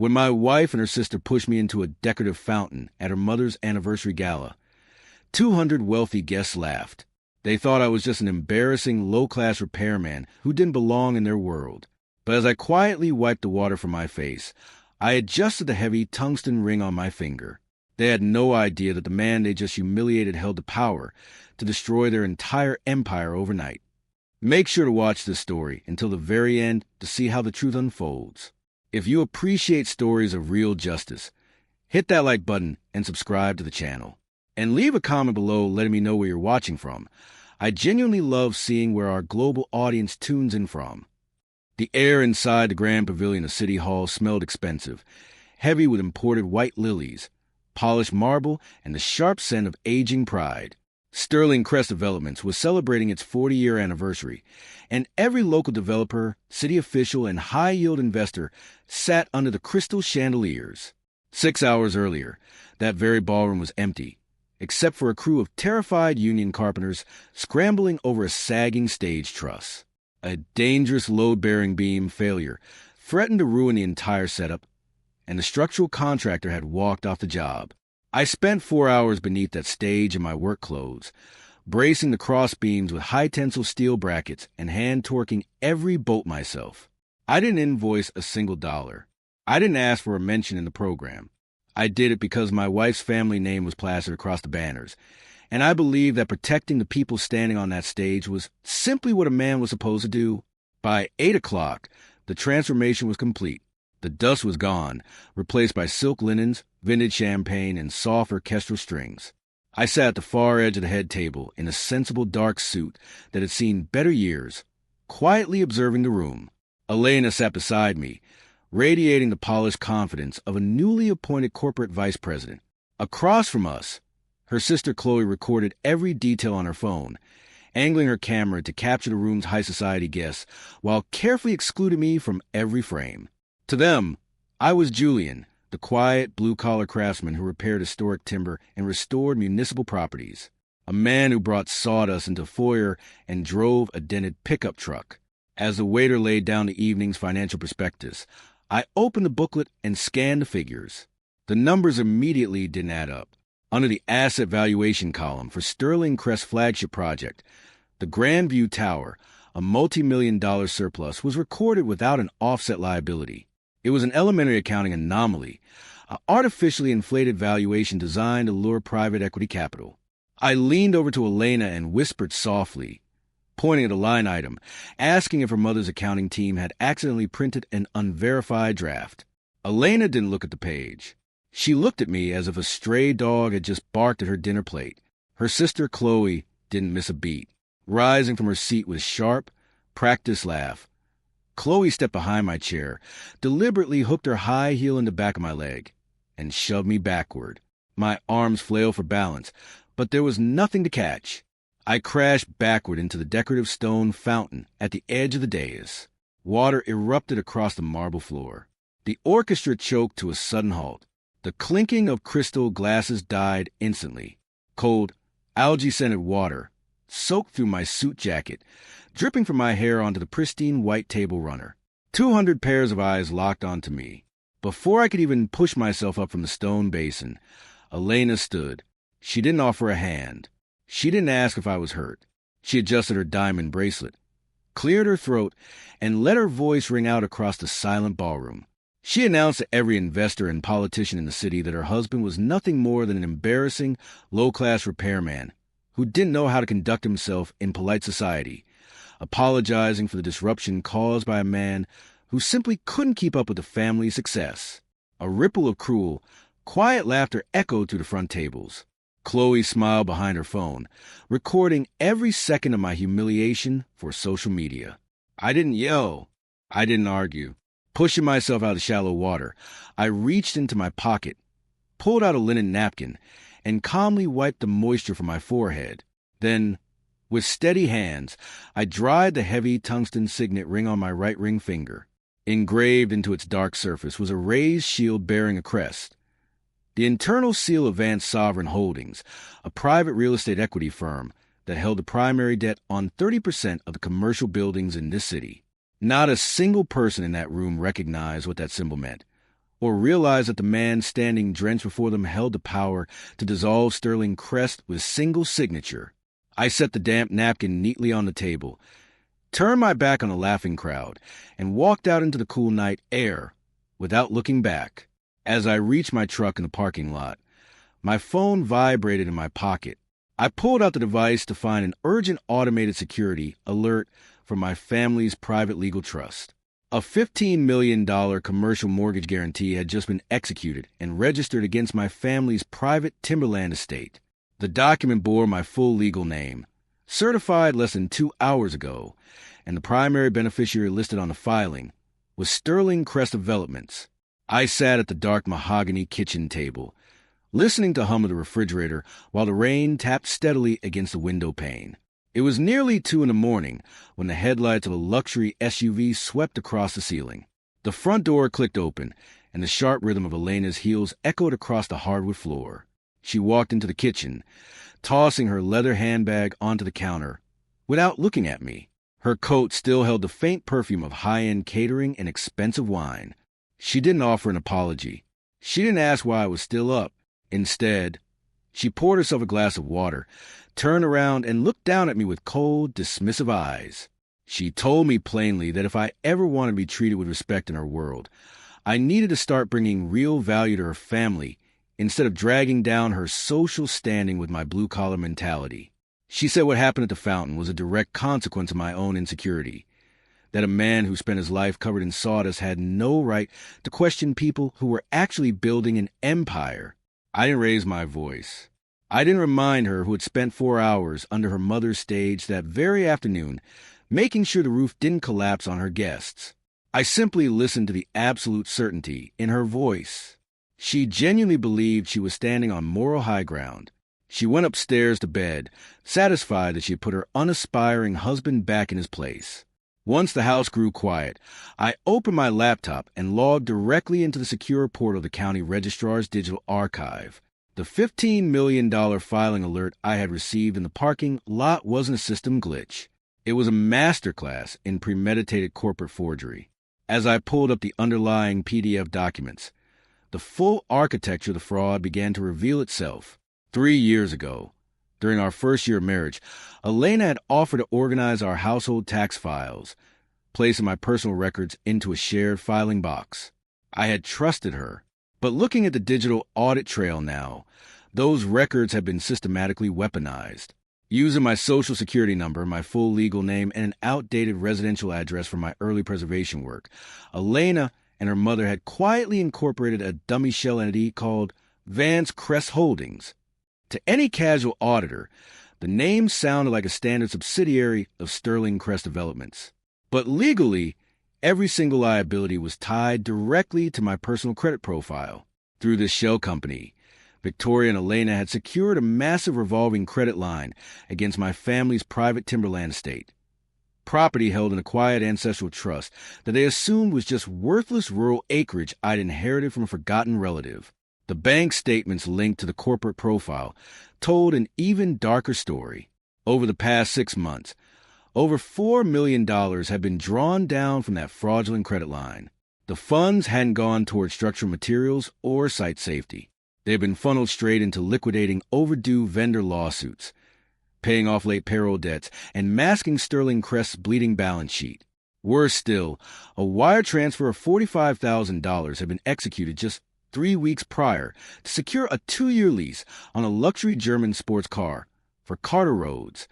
when my wife and her sister pushed me into a decorative fountain at her mother's anniversary gala. 200 wealthy guests laughed. They thought I was just an embarrassing, low-class repairman who didn't belong in their world. But as I quietly wiped the water from my face, I adjusted the heavy tungsten ring on my finger. They had no idea that the man they just humiliated held the power to destroy their entire empire overnight. Make sure to watch this story until the very end to see how the truth unfolds. If you appreciate stories of real justice, hit that like button and subscribe to the channel. And leave a comment below letting me know where you're watching from. I genuinely love seeing where our global audience tunes in from. The air inside the Grand Pavilion of City Hall smelled expensive, heavy with imported white lilies, polished marble, and the sharp scent of aging pride. Sterling Crest Developments was celebrating its 40-year anniversary, and every local developer, city official, and high-yield investor sat under the crystal chandeliers. 6 hours earlier, that very ballroom was empty, except for a crew of terrified union carpenters scrambling over a sagging stage truss. A dangerous load-bearing beam failure threatened to ruin the entire setup, and the structural contractor had walked off the job. I spent 4 hours beneath that stage in my work clothes, bracing the cross beams with high-tensile steel brackets and hand-torquing every bolt myself. I didn't invoice a single dollar. I didn't ask for a mention in the program. I did it because my wife's family name was plastered across the banners, and I believed that protecting the people standing on that stage was simply what a man was supposed to do. By 8 o'clock, the transformation was complete. The dust was gone, replaced by silk linens, vintage champagne, and soft orchestral strings. I sat at the far edge of the head table in a sensible dark suit that had seen better years, quietly observing the room. Elena sat beside me, radiating the polished confidence of a newly appointed corporate vice president. Across from us, her sister Chloe recorded every detail on her phone, angling her camera to capture the room's high society guests while carefully excluding me from every frame. To them, I was Julian, the quiet, blue-collar craftsman who repaired historic timber and restored municipal properties, a man who brought sawdust into foyer and drove a dented pickup truck. As the waiter laid down the evening's financial prospectus, I opened the booklet and scanned the figures. The numbers immediately didn't add up. Under the asset valuation column for Sterling Crest's flagship project, the Grandview Tower, a multi-million-dollar surplus was recorded without an offset liability. It was an elementary accounting anomaly, an artificially inflated valuation designed to lure private equity capital. I leaned over to Elena and whispered softly, pointing at a line item, asking if her mother's accounting team had accidentally printed an unverified draft. Elena didn't look at the page. She looked at me as if a stray dog had just barked at her dinner plate. Her sister Chloe didn't miss a beat, rising from her seat with a sharp, practiced laugh. Chloe stepped behind my chair, deliberately hooked her high heel in the back of my leg, and shoved me backward. My arms flailed for balance, but there was nothing to catch. I crashed backward into the decorative stone fountain at the edge of the dais. Water erupted across the marble floor. The orchestra choked to a sudden halt. The clinking of crystal glasses died instantly. Cold, algae-scented water soaked through my suit jacket, dripping from my hair onto the pristine white table runner. 200 pairs of eyes locked onto me. Before I could even push myself up from the stone basin, Elena stood. She didn't offer a hand. She didn't ask if I was hurt. She adjusted her diamond bracelet, cleared her throat, and let her voice ring out across the silent ballroom. She announced to every investor and politician in the city that her husband was nothing more than an embarrassing, low-class repairman who didn't know how to conduct himself in polite society, apologizing for the disruption caused by a man who simply couldn't keep up with the family's success. A ripple of cruel, quiet laughter echoed through the front tables. Chloe smiled behind her phone, recording every second of my humiliation for social media. I didn't yell. I didn't argue. Pushing myself out of shallow water, I reached into my pocket, pulled out a linen napkin, and calmly wiped the moisture from my forehead. Then, with steady hands, I dried the heavy tungsten signet ring on my right ring finger. Engraved into its dark surface was a raised shield bearing a crest. The internal seal of Vance Sovereign Holdings, a private real estate equity firm that held the primary debt on 30% of the commercial buildings in this city. Not a single person in that room recognized what that symbol meant, or realize that the man standing drenched before them held the power to dissolve Sterling Crest with a single signature. I set the damp napkin neatly on the table, turned my back on the laughing crowd, and walked out into the cool night air without looking back. As I reached my truck in the parking lot, my phone vibrated in my pocket. I pulled out the device to find an urgent automated security alert from my family's private legal trust. A $15 million commercial mortgage guarantee had just been executed and registered against my family's private timberland estate. The document bore my full legal name, certified less than 2 hours ago, and the primary beneficiary listed on the filing was Sterling Crest Developments. I sat at the dark mahogany kitchen table, listening to hum of the refrigerator while the rain tapped steadily against the window pane. It was nearly 2 a.m. when the headlights of a luxury SUV swept across the ceiling. The front door clicked open, and the sharp rhythm of Elena's heels echoed across the hardwood floor. She walked into the kitchen, tossing her leather handbag onto the counter without looking at me. Her coat still held the faint perfume of high-end catering and expensive wine. She didn't offer an apology. She didn't ask why I was still up. Instead, she poured herself a glass of water, turned around, and looked down at me with cold, dismissive eyes. She told me plainly that if I ever wanted to be treated with respect in her world, I needed to start bringing real value to her family instead of dragging down her social standing with my blue-collar mentality. She said what happened at the fountain was a direct consequence of my own insecurity, that a man who spent his life covered in sawdust had no right to question people who were actually building an empire. I didn't raise my voice. I didn't remind her who had spent 4 hours under her mother's stage that very afternoon, making sure the roof didn't collapse on her guests. I simply listened to the absolute certainty in her voice. She genuinely believed she was standing on moral high ground. She went upstairs to bed, satisfied that she had put her unaspiring husband back in his place. Once the house grew quiet, I opened my laptop and logged directly into the secure portal of the county registrar's digital archive. The $15 million filing alert I had received in the parking lot wasn't a system glitch. It was a masterclass in premeditated corporate forgery. As I pulled up the underlying PDF documents, the full architecture of the fraud began to reveal itself. 3 years ago, during our first year of marriage, Elena had offered to organize our household tax files, placing my personal records into a shared filing box. I had trusted her, but looking at the digital audit trail now, those records had been systematically weaponized. Using my social security number, my full legal name, and an outdated residential address from my early preservation work, Elena and her mother had quietly incorporated a dummy shell entity called Vance Crest Holdings. To any casual auditor, the name sounded like a standard subsidiary of Sterling Crest Developments. But legally, every single liability was tied directly to my personal credit profile. Through this shell company, Victoria and Elena had secured a massive revolving credit line against my family's private timberland estate, property held in a quiet ancestral trust that they assumed was just worthless rural acreage I'd inherited from a forgotten relative. The bank statements linked to the corporate profile told an even darker story. Over the past 6 months, over $4 million had been drawn down from that fraudulent credit line. The funds hadn't gone toward structural materials or site safety. They had been funneled straight into liquidating overdue vendor lawsuits, paying off late payroll debts, and masking Sterling Crest's bleeding balance sheet. Worse still, a wire transfer of $45,000 had been executed just 3 weeks prior to secure a 2-year lease on a luxury German sports car for Carter Rhodes,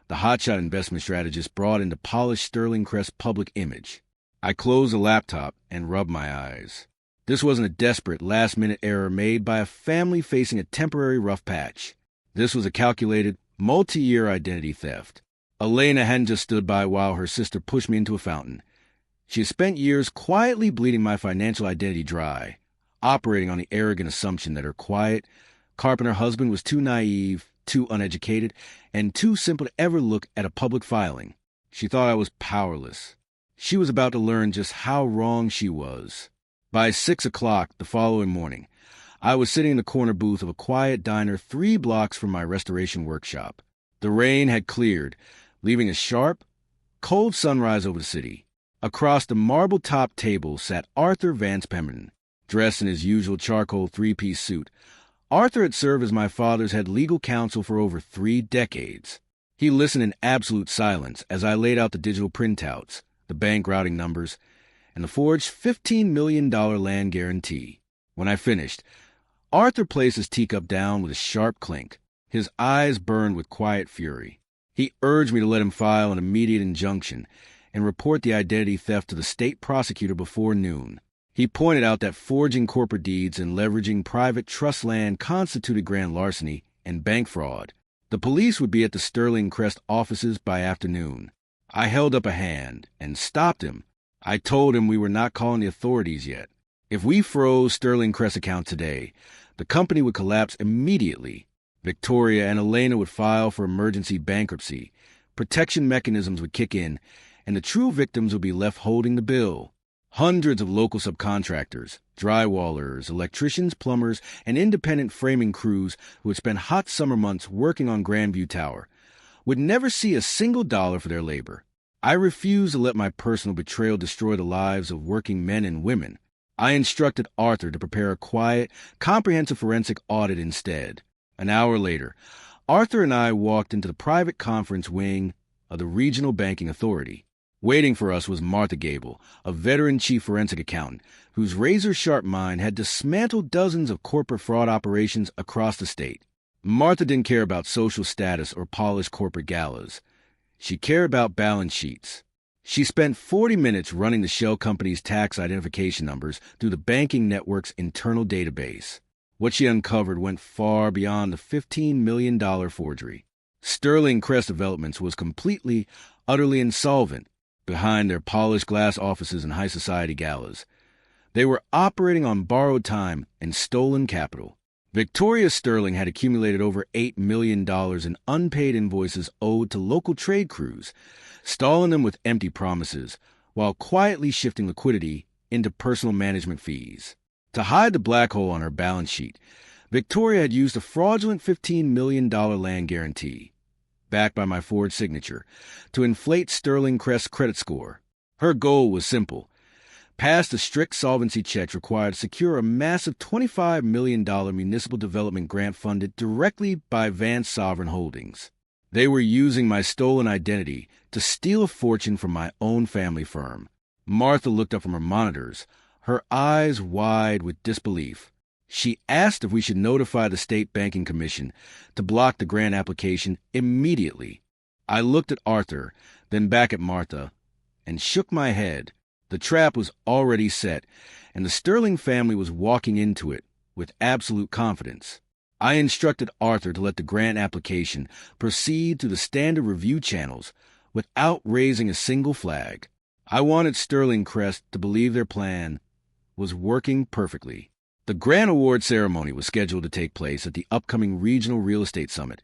the hotshot investment strategist brought into polished Sterling Crest's public image. I closed the laptop and rubbed my eyes. This wasn't a desperate, last-minute error made by a family facing a temporary rough patch. This was a calculated, multi-year identity theft. Elena hadn't just stood by while her sister pushed me into a fountain. She had spent years quietly bleeding my financial identity dry, operating on the arrogant assumption that her quiet, carpenter husband was too naive, too uneducated, and too simple to ever look at a public filing. She thought I was powerless. She was about to learn just how wrong she was. By 6 o'clock the following morning, I was sitting in the corner booth of a quiet diner 3 blocks from my restoration workshop. The rain had cleared, leaving a sharp, cold sunrise over the city. Across the marble-topped table sat Arthur Vance Pemberton, dressed in his usual charcoal three-piece suit. Arthur had served as my father's head legal counsel for over 3 decades. He listened in absolute silence as I laid out the digital printouts, the bank routing numbers, and the forged $15 million land guarantee. When I finished, Arthur placed his teacup down with a sharp clink. His eyes burned with quiet fury. He urged me to let him file an immediate injunction and report the identity theft to the state prosecutor before noon. He pointed out that forging corporate deeds and leveraging private trust land constituted grand larceny and bank fraud. The police would be at the Sterling Crest offices by afternoon. I held up a hand and stopped him. I told him we were not calling the authorities yet. If we froze Sterling Crest's account today, the company would collapse immediately. Victoria and Elena would file for emergency bankruptcy. Protection mechanisms would kick in, and the true victims would be left holding the bill. Hundreds of local subcontractors, drywallers, electricians, plumbers, and independent framing crews who had spent hot summer months working on Grandview Tower would never see a single dollar for their labor. I refused to let my personal betrayal destroy the lives of working men and women. I instructed Arthur to prepare a quiet, comprehensive forensic audit instead. An hour later, Arthur and I walked into the private conference wing of the Regional Banking Authority. Waiting for us was Martha Gable, a veteran chief forensic accountant whose razor-sharp mind had dismantled dozens of corporate fraud operations across the state. Martha didn't care about social status or polished corporate galas. She cared about balance sheets. She spent 40 minutes running the shell company's tax identification numbers through the banking network's internal database. What she uncovered went far beyond the $15 million forgery. Sterling Crest Developments was completely, utterly insolvent behind their polished glass offices and high society galas. They were operating on borrowed time and stolen capital. Victoria Sterling had accumulated over $8 million in unpaid invoices owed to local trade crews, stalling them with empty promises, while quietly shifting liquidity into personal management fees. To hide the black hole on her balance sheet, Victoria had used a fraudulent $15 million land guarantee, backed by my forged signature, to inflate Sterling Crest's credit score. Her goal was simple: pass the strict solvency checks required to secure a massive $25 million municipal development grant funded directly by Vance Sovereign Holdings. They were using my stolen identity to steal a fortune from my own family firm. Martha looked up from her monitors, her eyes wide with disbelief. She asked if we should notify the State Banking Commission to block the grant application immediately. I looked at Arthur, then back at Martha, and shook my head. The trap was already set, and the Sterling family was walking into it with absolute confidence. I instructed Arthur to let the grant application proceed through the standard review channels without raising a single flag. I wanted Sterling Crest to believe their plan was working perfectly. The grant award ceremony was scheduled to take place at the upcoming Regional Real Estate Summit,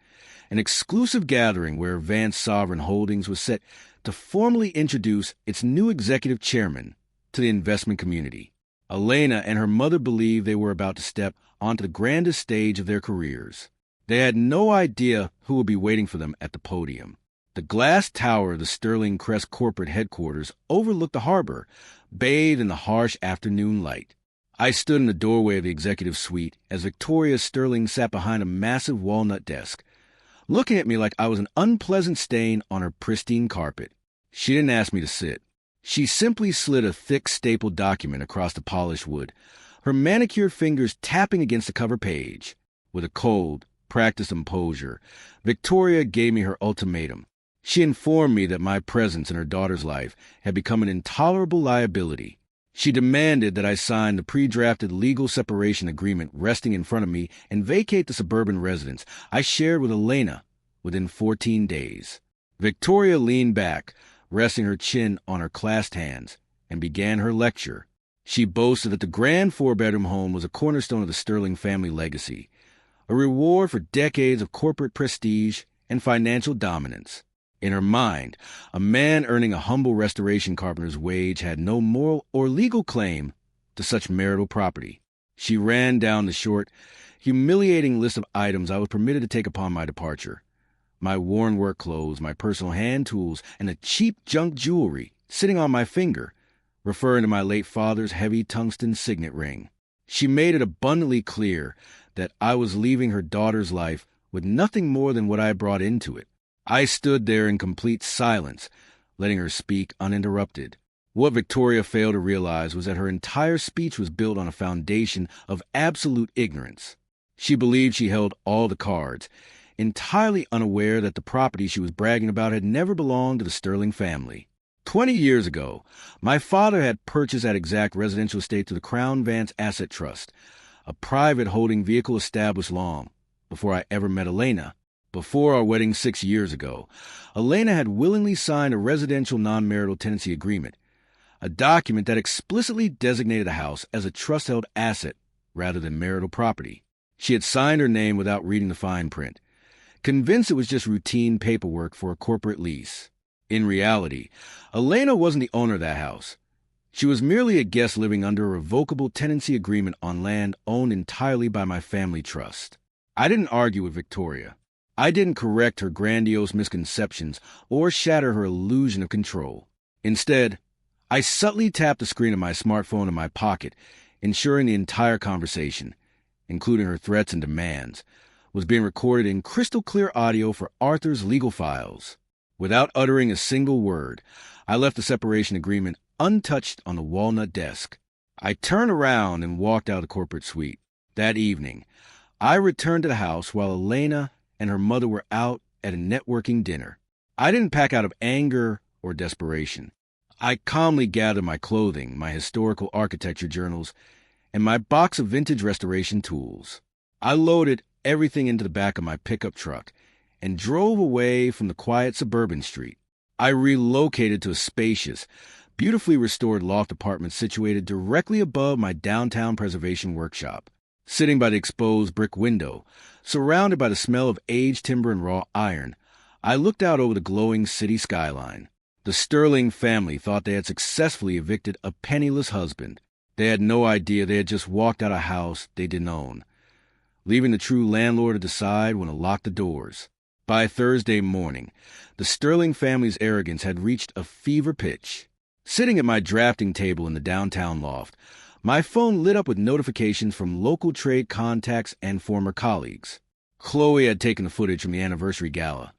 an exclusive gathering where Vance Sovereign Holdings was set to formally introduce its new executive chairman to the investment community. Elena and her mother believed they were about to step onto the grandest stage of their careers. They had no idea who would be waiting for them at the podium. The glass tower of the Sterling Crest corporate headquarters overlooked the harbor, bathed in the harsh afternoon light. I stood in the doorway of the executive suite as Victoria Sterling sat behind a massive walnut desk, looking at me like I was an unpleasant stain on her pristine carpet. She didn't ask me to sit. She simply slid a thick stapled document across the polished wood, her manicured fingers tapping against the cover page. With a cold, practiced composure, Victoria gave me her ultimatum. She informed me that my presence in her daughter's life had become an intolerable liability. She demanded that I sign the pre-drafted legal separation agreement resting in front of me and vacate the suburban residence I shared with Elena within 14 days. Victoria leaned back, resting her chin on her clasped hands, and began her lecture. She boasted that the grand 4-bedroom home was a cornerstone of the Sterling family legacy, a reward for decades of corporate prestige and financial dominance. In her mind, a man earning a humble restoration carpenter's wage had no moral or legal claim to such marital property. She ran down the short, humiliating list of items I was permitted to take upon my departure. My worn work clothes, my personal hand tools, and the cheap junk jewelry sitting on my finger, referring to my late father's heavy tungsten signet ring. She made it abundantly clear that I was leaving her daughter's life with nothing more than what I brought into it. I stood there in complete silence, letting her speak uninterrupted. What Victoria failed to realize was that her entire speech was built on a foundation of absolute ignorance. She believed she held all the cards, entirely unaware that the property she was bragging about had never belonged to the Sterling family. 20 years ago, my father had purchased that exact residential estate through the Crown Vance Asset Trust, a private holding vehicle established long before I ever met Elena. Before our wedding 6 years ago, Elena had willingly signed a residential non-marital tenancy agreement, a document that explicitly designated the house as a trust-held asset rather than marital property. She had signed her name without reading the fine print, convinced it was just routine paperwork for a corporate lease. In reality, Elena wasn't the owner of that house. She was merely a guest living under a revocable tenancy agreement on land owned entirely by my family trust. I didn't argue with Victoria. I didn't correct her grandiose misconceptions or shatter her illusion of control. Instead, I subtly tapped the screen of my smartphone in my pocket, ensuring the entire conversation, including her threats and demands, was being recorded in crystal-clear audio for Arthur's legal files. Without uttering a single word, I left the separation agreement untouched on the walnut desk. I turned around and walked out of the corporate suite. That evening, I returned to the house while Elena and her mother were out at a networking dinner. I didn't pack out of anger or desperation. I calmly gathered my clothing, my historical architecture journals, and my box of vintage restoration tools. I loaded everything into the back of my pickup truck and drove away from the quiet suburban street. I relocated to a spacious, beautifully restored loft apartment situated directly above my downtown preservation workshop. Sitting by the exposed brick window, surrounded by the smell of aged timber and raw iron, I looked out over the glowing city skyline. The Sterling family thought they had successfully evicted a penniless husband. They had no idea they had just walked out of a house they didn't own, leaving the true landlord to decide when to lock the doors. By Thursday morning, the Sterling family's arrogance had reached a fever pitch. Sitting at my drafting table in the downtown loft, my phone lit up with notifications from local trade contacts and former colleagues. Chloe had taken the footage from the anniversary gala,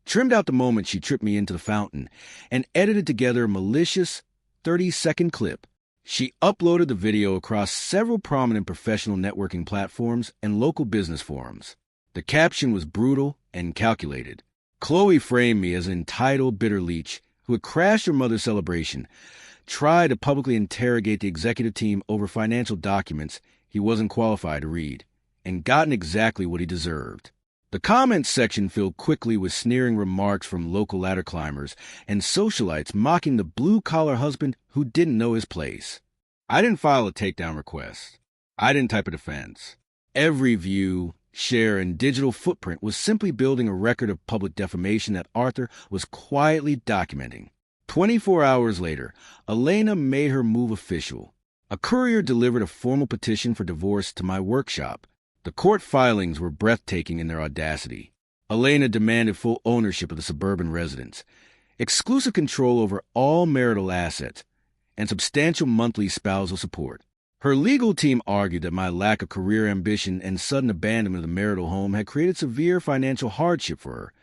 trimmed out the moment she tripped me into the fountain, and edited together a malicious 30-second clip. She uploaded the video across several prominent professional networking platforms and local business forums. The caption was brutal and calculated. Chloe framed me as an entitled bitter leech who had crashed her mother's celebration, tried to publicly interrogate the executive team over financial documents he wasn't qualified to read, and gotten exactly what he deserved. The comments section filled quickly with sneering remarks from local ladder climbers and socialites mocking the blue-collar husband who didn't know his place. I didn't file a takedown request. I didn't type a defense. Every view, share, and digital footprint was simply building a record of public defamation that Arthur was quietly documenting. 24 hours later, Elena made her move official. A courier delivered a formal petition for divorce to my workshop. The court filings were breathtaking in their audacity. Elena demanded full ownership of the suburban residence, exclusive control over all marital assets, and substantial monthly spousal support. Her legal team argued that my lack of career ambition and sudden abandonment of the marital home had created severe financial hardship for her,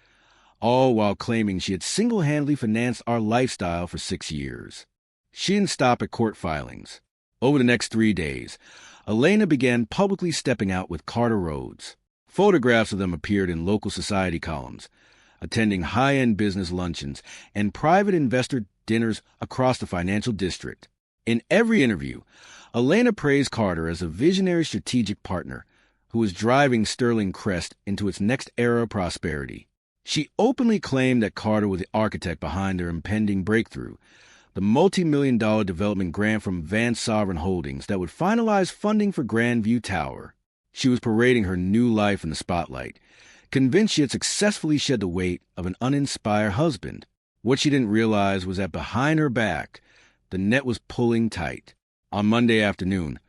all while claiming she had single-handedly financed our lifestyle for 6 years. She didn't stop at court filings. Over the next 3 days, Elena began publicly stepping out with Carter Rhodes. Photographs of them appeared in local society columns, attending high-end business luncheons and private investor dinners across the financial district. In every interview, Elena praised Carter as a visionary strategic partner who was driving Sterling Crest into its next era of prosperity. She openly claimed that Carter was the architect behind their impending breakthrough, the multi-million-dollar development grant from Vance Sovereign Holdings that would finalize funding for Grandview Tower. She was parading her new life in the spotlight, convinced she had successfully shed the weight of an uninspired husband. What she didn't realize was that behind her back, the net was pulling tight. On Monday afternoon,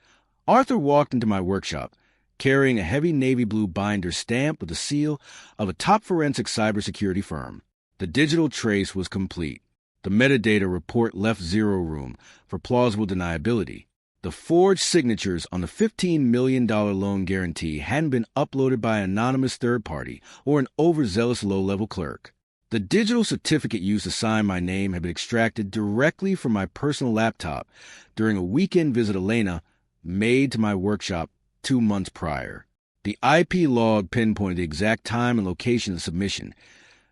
Arthur walked into my workshop, carrying a heavy navy blue binder stamped with the seal of a top forensic cybersecurity firm. The digital trace was complete. The metadata report left zero room for plausible deniability. The forged signatures on the $15 million loan guarantee hadn't been uploaded by an anonymous third party or an overzealous low-level clerk. The digital certificate used to sign my name had been extracted directly from my personal laptop during a weekend visit Elena made to my workshop 2 months prior. The IP log pinpointed the exact time and location of submission,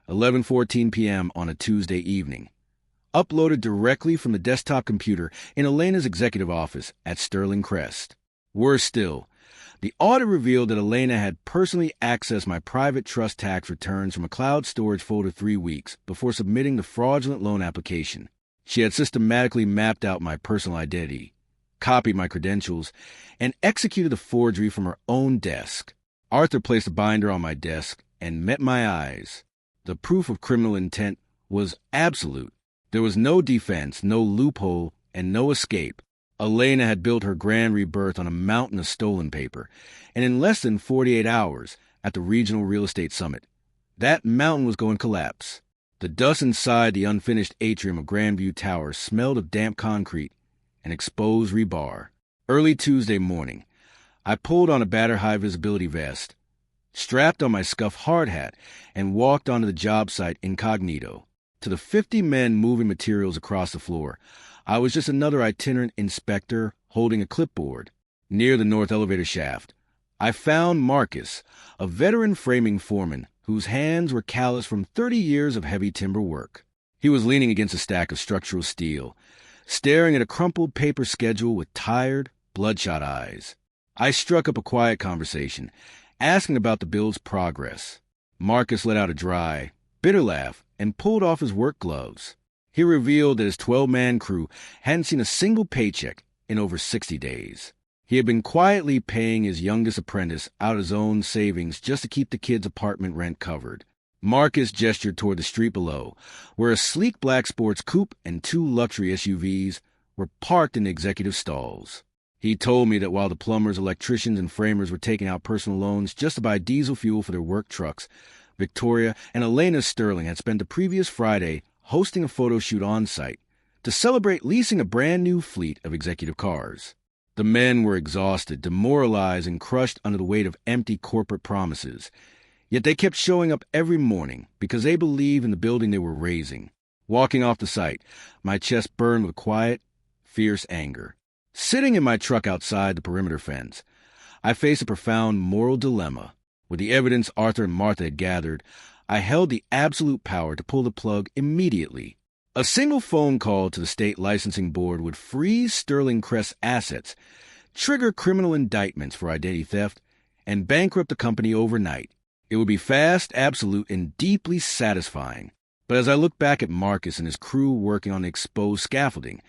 11:14 p.m. on a Tuesday evening. Uploaded directly from the desktop computer in Elena's executive office at Sterling Crest. Worse still, the audit revealed that Elena had personally accessed my private trust tax returns from a cloud storage folder 3 weeks before submitting the fraudulent loan application. She had systematically mapped out my personal identity, copied my credentials, and executed the forgery from her own desk. Arthur placed a binder on my desk and met my eyes. The proof of criminal intent was absolute. There was no defense, no loophole, and no escape. Elena had built her grand rebirth on a mountain of stolen paper, and in less than 48 hours, at the Regional Real Estate Summit, that mountain was going to collapse. The dust inside the unfinished atrium of Grandview Tower smelled of damp concrete and exposed rebar. Early Tuesday morning, I pulled on a battered high-visibility vest, strapped on my scuffed hard hat, and walked onto the job site incognito. To the 50 men moving materials across the floor, I was just another itinerant inspector holding a clipboard. Near the north elevator shaft, I found Marcus, a veteran framing foreman whose hands were calloused from 30 years of heavy timber work. He was leaning against a stack of structural steel, staring at a crumpled paper schedule with tired, bloodshot eyes. I struck up a quiet conversation, asking about the build's progress. Marcus let out a dry, bitter laugh and pulled off his work gloves. He revealed that his 12-man crew hadn't seen a single paycheck in over 60 days. He had been quietly paying his youngest apprentice out of his own savings just to keep the kid's apartment rent covered. Marcus gestured toward the street below, where a sleek black sports coupe and 2 luxury SUVs were parked in the executive stalls. He told me that while the plumbers, electricians, and framers were taking out personal loans just to buy diesel fuel for their work trucks, Victoria and Elena Sterling had spent the previous Friday hosting a photo shoot on-site to celebrate leasing a brand-new fleet of executive cars. The men were exhausted, demoralized, and crushed under the weight of empty corporate promises. Yet they kept showing up every morning because they believed in the building they were raising. Walking off the site, my chest burned with quiet, fierce anger. Sitting in my truck outside the perimeter fence, I faced a profound moral dilemma. With the evidence Arthur and Martha had gathered, I held the absolute power to pull the plug immediately. A single phone call to the state licensing board would freeze Sterling Crest's assets, trigger criminal indictments for identity theft, and bankrupt the company overnight. It would be fast, absolute, and deeply satisfying. But as I look back at Marcus and his crew working on the exposed scaffolding,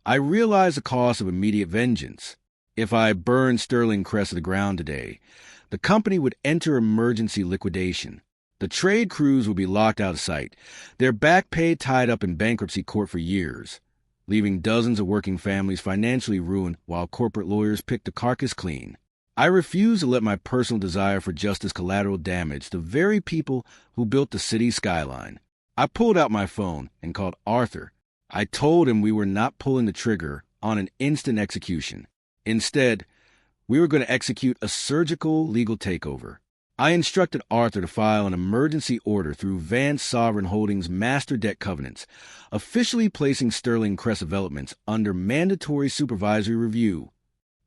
I realize the cost of immediate vengeance. If I burned Sterling Crest to the ground today, the company would enter emergency liquidation. The trade crews would be locked out of sight, their back pay tied up in bankruptcy court for years, leaving dozens of working families financially ruined while corporate lawyers picked the carcass clean. I refuse to let my personal desire for justice collateral damage the very people who built the city's skyline. I pulled out my phone and called Arthur. I told him we were not pulling the trigger on an instant execution. Instead, we were going to execute a surgical legal takeover. I instructed Arthur to file an emergency order through Vance Sovereign Holdings' master debt covenants, officially placing Sterling Crest Developments under mandatory supervisory review.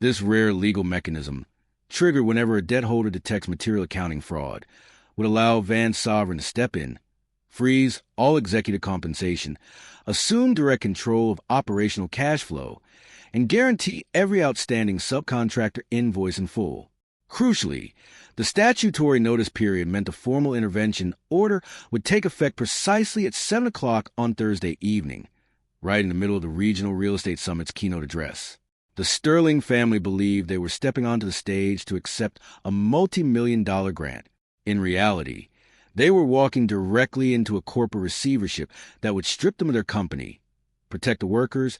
This rare legal mechanism, triggered whenever a debt holder detects material accounting fraud, would allow Vance Sovereign to step in, freeze all executive compensation, assume direct control of operational cash flow, and guarantee every outstanding subcontractor invoice in full. Crucially, the statutory notice period meant the formal intervention order would take effect precisely at 7 o'clock on Thursday evening, right in the middle of the Regional Real Estate Summit's keynote address. The Sterling family believed they were stepping onto the stage to accept a multi-million-dollar grant. In reality, they were walking directly into a corporate receivership that would strip them of their company, protect the workers,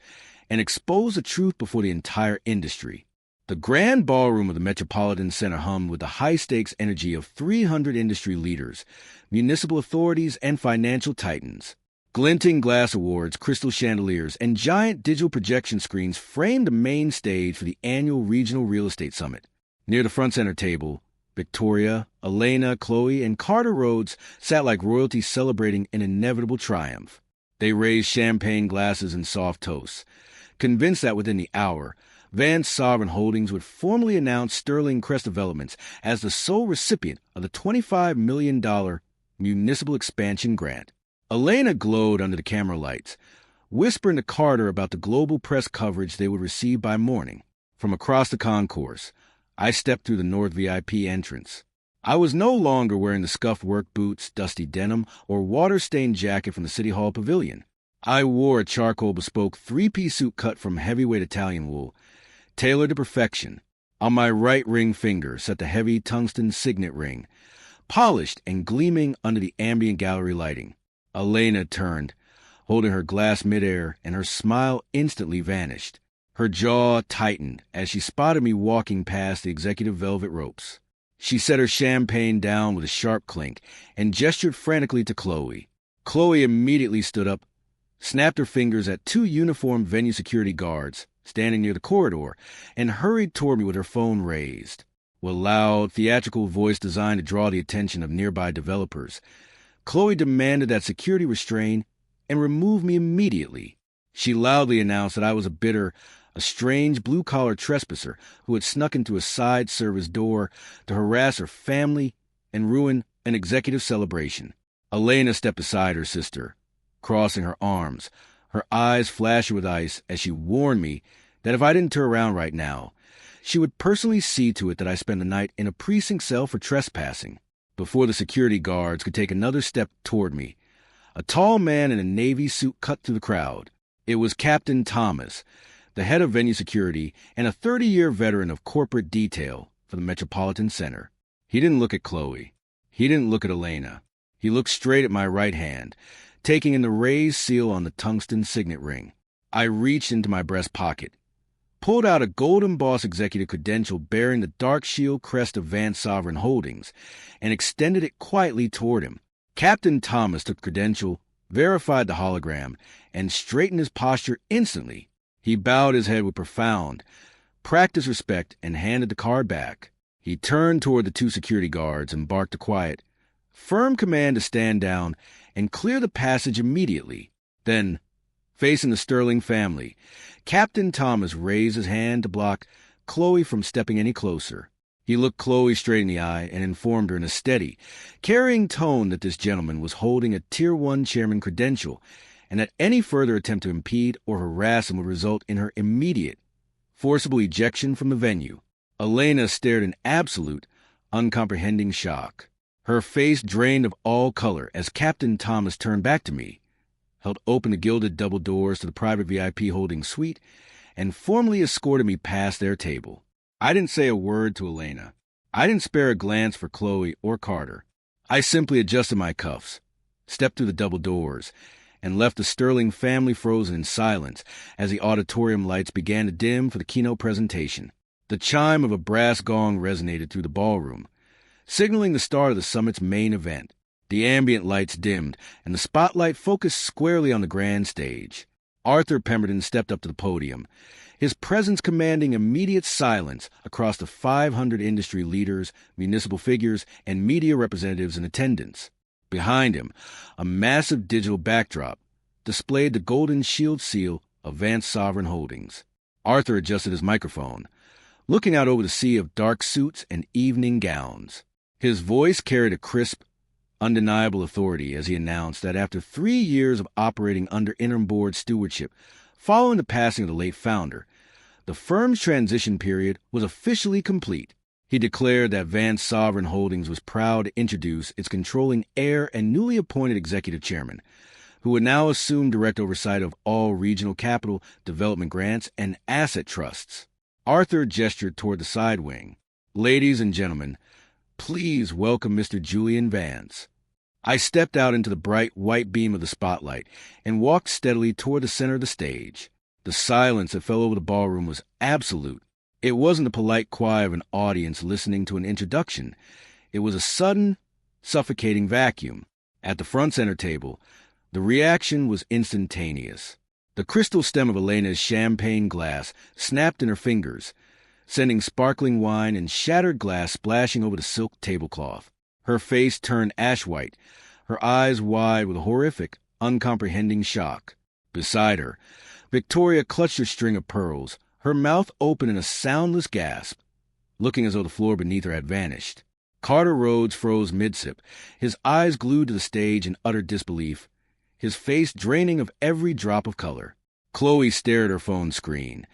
and expose the truth before the entire industry. The grand ballroom of the Metropolitan Center hummed with the high-stakes energy of 300 industry leaders, municipal authorities, and financial titans. Glinting glass awards, crystal chandeliers, and giant digital projection screens framed the main stage for the annual Regional Real Estate Summit. Near the front center table, Victoria, Elena, Chloe, and Carter Rhodes sat like royalty celebrating an inevitable triumph. They raised champagne glasses and soft toasts, convinced that within the hour, Vance Sovereign Holdings would formally announce Sterling Crest Developments as the sole recipient of the $25 million municipal expansion grant. Elena glowed under the camera lights, whispering to Carter about the global press coverage they would receive by morning. From across the concourse, I stepped through the North VIP entrance. I was no longer wearing the scuffed work boots, dusty denim, or water-stained jacket from the City Hall pavilion. I wore a charcoal bespoke three-piece suit cut from heavyweight Italian wool, tailored to perfection. On my right ring finger sat the heavy tungsten signet ring, polished and gleaming under the ambient gallery lighting. Elena turned, holding her glass midair, and her smile instantly vanished. Her jaw tightened as she spotted me walking past the executive velvet ropes. She set her champagne down with a sharp clink and gestured frantically to Chloe. Chloe immediately stood up, snapped her fingers at two uniformed venue security guards standing near the corridor, and hurried toward me with her phone raised. With a loud, theatrical voice designed to draw the attention of nearby developers, Chloe demanded that security restrain and remove me immediately. She loudly announced that I was a strange blue-collar trespasser who had snuck into a side service door to harass her family and ruin an executive celebration. Elena stepped beside her sister, crossing her arms, her eyes flashing with ice as she warned me that if I didn't turn around right now, she would personally see to it that I spend the night in a precinct cell for trespassing. Before the security guards could take another step toward me, a tall man in a navy suit cut through the crowd. It was Captain Thomas, the head of venue security and a 30-year veteran of corporate detail for the Metropolitan Center. He didn't look at Chloe. He didn't look at Elena. He looked straight at my right hand, taking in the raised seal on the tungsten signet ring. I reached into my breast pocket, pulled out a gold-embossed executive credential bearing the dark shield crest of Vance Sovereign Holdings, and extended it quietly toward him. Captain Thomas took the credential, verified the hologram, and straightened his posture instantly. He bowed his head with profound, practiced respect and handed the card back. He turned toward the two security guards and barked a quiet, firm command to stand down and clear the passage immediately. Then, facing the Sterling family, Captain Thomas raised his hand to block Chloe from stepping any closer. He looked Chloe straight in the eye and informed her in a steady, carrying tone that this gentleman was holding a Tier 1 chairman credential and that any further attempt to impede or harass him would result in her immediate, forcible ejection from the venue. Elena stared in absolute, uncomprehending shock. Her face drained of all color as Captain Thomas turned back to me, held open the gilded double doors to the private VIP holding suite, and formally escorted me past their table. I didn't say a word to Elena. I didn't spare a glance for Chloe or Carter. I simply adjusted my cuffs, stepped through the double doors, and left the Sterling family frozen in silence as the auditorium lights began to dim for the keynote presentation. The chime of a brass gong resonated through the ballroom, signaling the start of the summit's main event. The ambient lights dimmed, and the spotlight focused squarely on the grand stage. Arthur Pemberton stepped up to the podium, his presence commanding immediate silence across the 500 industry leaders, municipal figures, and media representatives in attendance. Behind him, a massive digital backdrop displayed the golden shield seal of Vance Sovereign Holdings. Arthur adjusted his microphone, looking out over the sea of dark suits and evening gowns. His voice carried a crisp, undeniable authority as he announced that after 3 years of operating under interim board stewardship following the passing of the late founder, the firm's transition period was officially complete. He declared that Vance Sovereign Holdings was proud to introduce its controlling heir and newly appointed executive chairman, who would now assume direct oversight of all regional capital development grants and asset trusts. Arthur gestured toward the side wing. "Ladies and gentlemen, please welcome Mr. Julian Vance." I stepped out into the bright white beam of the spotlight and walked steadily toward the center of the stage. The silence that fell over the ballroom was absolute. It wasn't the polite quiet of an audience listening to an introduction. It was a sudden, suffocating vacuum. At the front center table, The reaction was instantaneous. The crystal stem of Elena's champagne glass snapped in her fingers, sending sparkling wine and shattered glass splashing over the silk tablecloth. Her face turned ash-white, her eyes wide with horrific, uncomprehending shock. Beside her, Victoria clutched her string of pearls, her mouth open in a soundless gasp, looking as though the floor beneath her had vanished. Carter Rhodes froze mid-sip, his eyes glued to the stage in utter disbelief, his face draining of every drop of color. Chloe stared at her phone screen,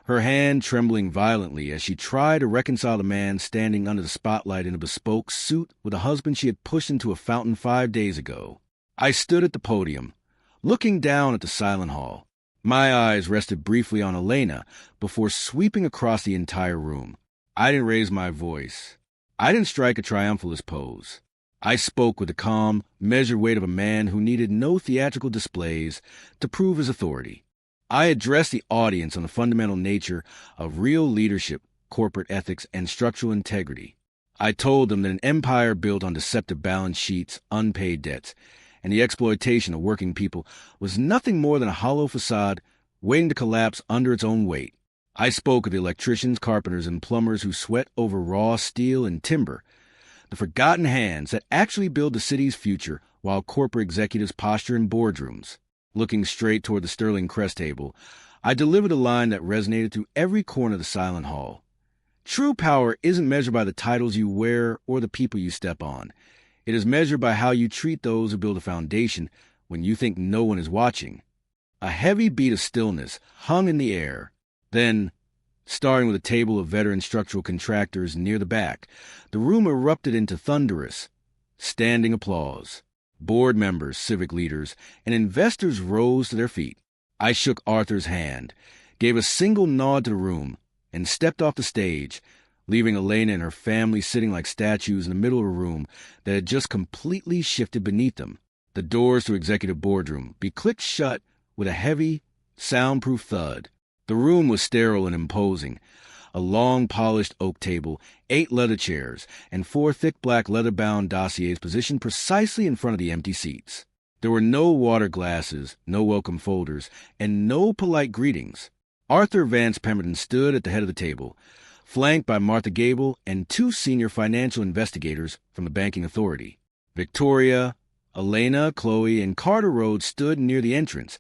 her hand trembling violently as she tried to reconcile the man standing under the spotlight in a bespoke suit with a husband she had pushed into a fountain 5 days ago. I stood at the podium, looking down at the silent hall. My eyes rested briefly on Elena before sweeping across the entire room. I didn't raise my voice. I didn't strike a triumphalist pose. I spoke with the calm, measured weight of a man who needed no theatrical displays to prove his authority. I addressed the audience on the fundamental nature of real leadership, corporate ethics, and structural integrity. I told them that an empire built on deceptive balance sheets, unpaid debts, and the exploitation of working people was nothing more than a hollow facade waiting to collapse under its own weight. I spoke of the electricians, carpenters, and plumbers who sweat over raw steel and timber, the forgotten hands that actually build the city's future while corporate executives posture in boardrooms. Looking straight toward the Sterling Crest table, I delivered a line that resonated through every corner of the silent hall. True power isn't measured by the titles you wear or the people you step on. It is measured by how you treat those who build a foundation when you think no one is watching. A heavy beat of stillness hung in the air. Then, starting with a table of veteran structural contractors near the back, the room erupted into thunderous, standing applause. Board members, civic leaders, and investors rose to their feet. I shook Arthur's hand, gave a single nod to the room, and stepped off the stage, leaving Elena and her family sitting like statues in the middle of a room that had just completely shifted beneath them. The doors to executive boardroom be clicked shut with a heavy, soundproof thud. The room was sterile and imposing. A long, polished oak table, 8 leather chairs, and 4 thick black leather-bound dossiers positioned precisely in front of the empty seats. There were no water glasses, no welcome folders, and no polite greetings. Arthur Vance Pemberton stood at the head of the table, flanked by Martha Gable and 2 senior financial investigators from the banking authority. Victoria, Elena, Chloe, and Carter Rhodes stood near the entrance,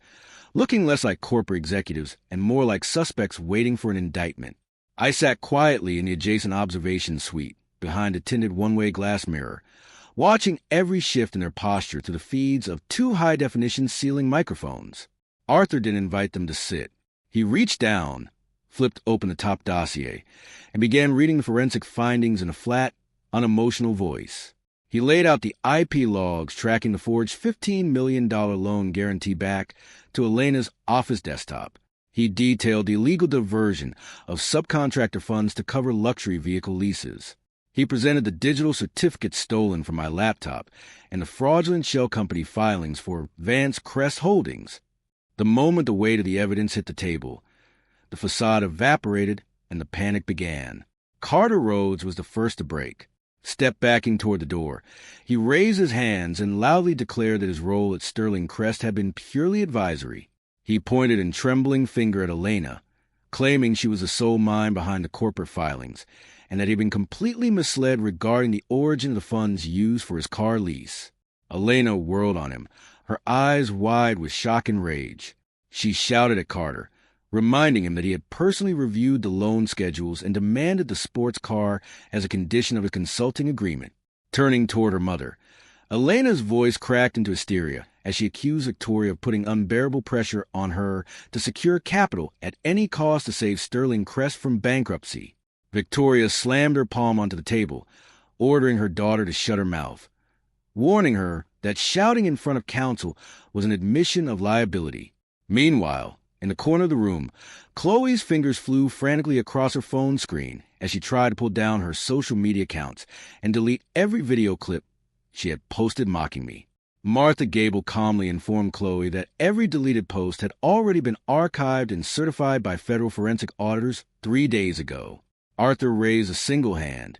looking less like corporate executives and more like suspects waiting for an indictment. I sat quietly in the adjacent observation suite, behind a tinted one-way glass mirror, watching every shift in their posture through the feeds of 2 high-definition ceiling microphones. Arthur didn't invite them to sit. He reached down, flipped open the top dossier, and began reading the forensic findings in a flat, unemotional voice. He laid out the IP logs tracking the forged $15 million loan guarantee back to Elena's office desktop. He detailed the illegal diversion of subcontractor funds to cover luxury vehicle leases. He presented the digital certificates stolen from my laptop and the fraudulent shell company filings for Vance Crest Holdings. The moment the weight of the evidence hit the table, the facade evaporated and the panic began. Carter Rhodes was the first to break. Stepped backing toward the door, he raised his hands and loudly declared that his role at Sterling Crest had been purely advisory. He pointed a trembling finger at Elena, claiming she was the sole mind behind the corporate filings, and that he had been completely misled regarding the origin of the funds used for his car lease. Elena whirled on him, her eyes wide with shock and rage. She shouted at Carter, reminding him that he had personally reviewed the loan schedules and demanded the sports car as a condition of a consulting agreement. Turning toward her mother, Elena's voice cracked into hysteria as she accused Victoria of putting unbearable pressure on her to secure capital at any cost to save Sterling Crest from bankruptcy. Victoria slammed her palm onto the table, ordering her daughter to shut her mouth, warning her that shouting in front of counsel was an admission of liability. Meanwhile, in the corner of the room, Chloe's fingers flew frantically across her phone screen as she tried to pull down her social media accounts and delete every video clip she had posted mocking me. Martha Gable calmly informed Chloe that every deleted post had already been archived and certified by federal forensic auditors 3 days ago. Arthur raised a single hand,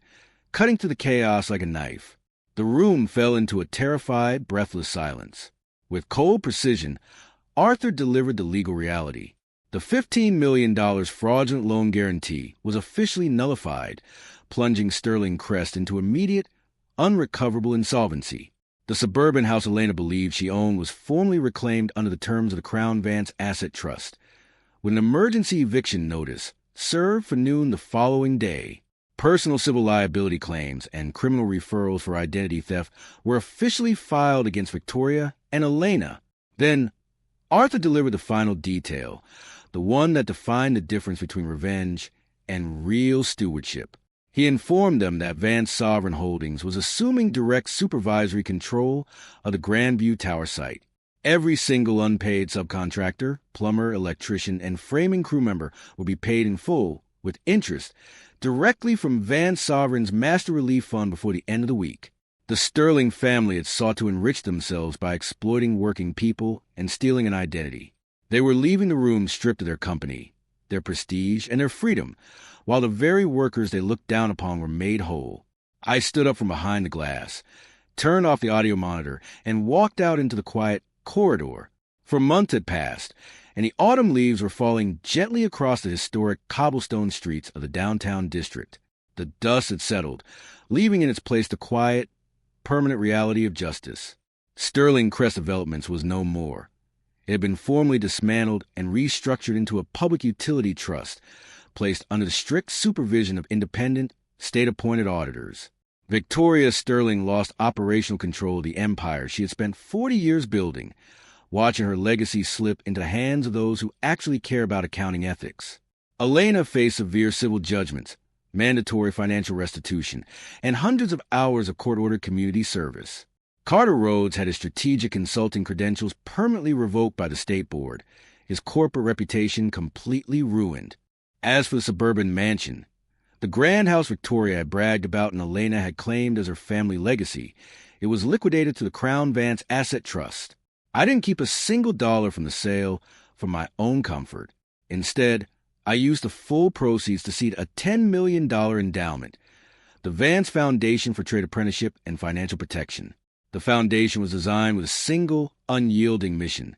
cutting through the chaos like a knife. The room fell into a terrified, breathless silence. With cold precision, Arthur delivered the legal reality. The $15 million fraudulent loan guarantee was officially nullified, plunging Sterling Crest into immediate, unrecoverable insolvency. The suburban house Elena believed she owned was formally reclaimed under the terms of the Crown Vance Asset Trust, with an emergency eviction notice served for noon the following day. Personal civil liability claims and criminal referrals for identity theft were officially filed against Victoria and Elena. Then, Arthur delivered the final detail, the one that defined the difference between revenge and real stewardship. He informed them that Vance Sovereign Holdings was assuming direct supervisory control of the Grandview Tower site. Every single unpaid subcontractor, plumber, electrician, and framing crew member will be paid in full, with interest, directly from Vance Sovereign's Master Relief Fund before the end of the week. The Sterling family had sought to enrich themselves by exploiting working people and stealing an identity. They were leaving the room stripped of their company, their prestige, and their freedom, while the very workers they looked down upon were made whole. I stood up from behind the glass, turned off the audio monitor, and walked out into the quiet corridor. For months had passed, and the autumn leaves were falling gently across the historic cobblestone streets of the downtown district. The dust had settled, leaving in its place the quiet, permanent reality of justice. Sterling Crest Developments was no more. It had been formally dismantled and restructured into a public utility trust, placed under the strict supervision of independent, state-appointed auditors. Victoria Sterling lost operational control of the empire she had spent 40 years building, watching her legacy slip into the hands of those who actually care about accounting ethics. Elena faced severe civil judgments, mandatory financial restitution, and hundreds of hours of court-ordered community service. Carter Rhodes had his strategic consulting credentials permanently revoked by the State Board, his corporate reputation completely ruined. As for the suburban mansion, the grand house Victoria had bragged about and Elena had claimed as her family legacy, it was liquidated to the Crown Vance Asset Trust. I didn't keep a single dollar from the sale for my own comfort. Instead, I used the full proceeds to seed a $10 million endowment, the Vance Foundation for Trade Apprenticeship and Financial Protection. The foundation was designed with a single, unyielding mission: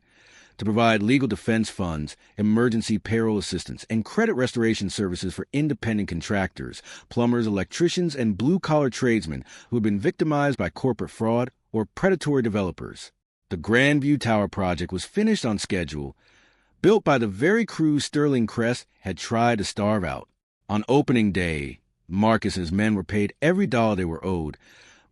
to provide legal defense funds, emergency payroll assistance, and credit restoration services for independent contractors, plumbers, electricians, and blue-collar tradesmen who had been victimized by corporate fraud or predatory developers. The Grandview Tower project was finished on schedule, built by the very crew Sterling Crest had tried to starve out. On opening day, Marcus and his men were paid every dollar they were owed,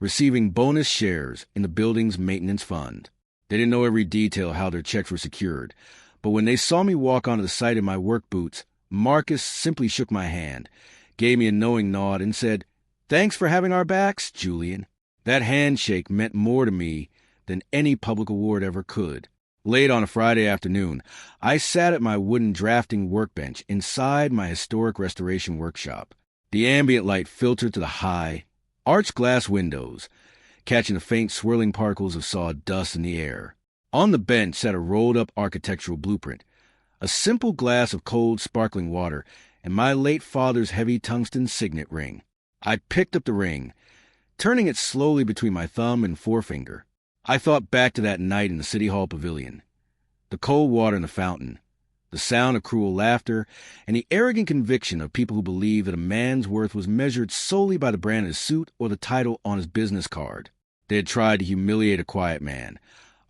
receiving bonus shares in the building's maintenance fund. They didn't know every detail of how their checks were secured, but when they saw me walk onto the site in my work boots, Marcus simply shook my hand, gave me a knowing nod, and said, "Thanks for having our backs, Julian." That handshake meant more to me than any public award ever could. Late on a Friday afternoon, I sat at my wooden drafting workbench inside my historic restoration workshop. The ambient light filtered to the high, arched glass windows, catching the faint swirling particles of sawdust in the air. On the bench sat a rolled-up architectural blueprint, a simple glass of cold, sparkling water, and my late father's heavy tungsten signet ring. I picked up the ring, turning it slowly between my thumb and forefinger. I thought back to that night in the City Hall pavilion, the cold water in the fountain, the sound of cruel laughter, and the arrogant conviction of people who believed that a man's worth was measured solely by the brand of his suit or the title on his business card. They had tried to humiliate a quiet man,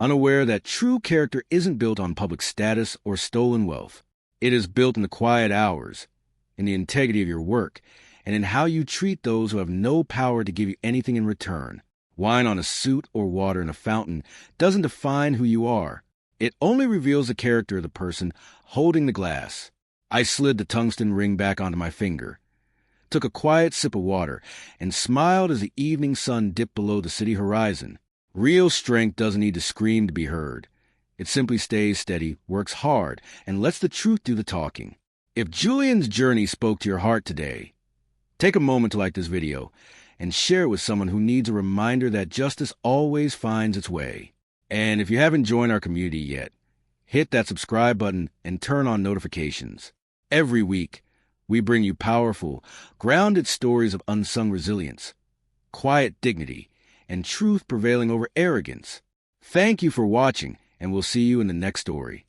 unaware that true character isn't built on public status or stolen wealth. It is built in the quiet hours, in the integrity of your work, and in how you treat those who have no power to give you anything in return. Wine on a suit or water in a fountain doesn't define who you are. It only reveals the character of the person holding the glass. I slid the tungsten ring back onto my finger, took a quiet sip of water, and smiled as the evening sun dipped below the city horizon. Real strength doesn't need to scream to be heard. It simply stays steady, works hard, and lets the truth do the talking. If Julian's journey spoke to your heart today, take a moment to like this video and share it with someone who needs a reminder that justice always finds its way. And if you haven't joined our community yet, hit that subscribe button and turn on notifications. Every week, we bring you powerful, grounded stories of unsung resilience, quiet dignity, and truth prevailing over arrogance. Thank you for watching, and we'll see you in the next story.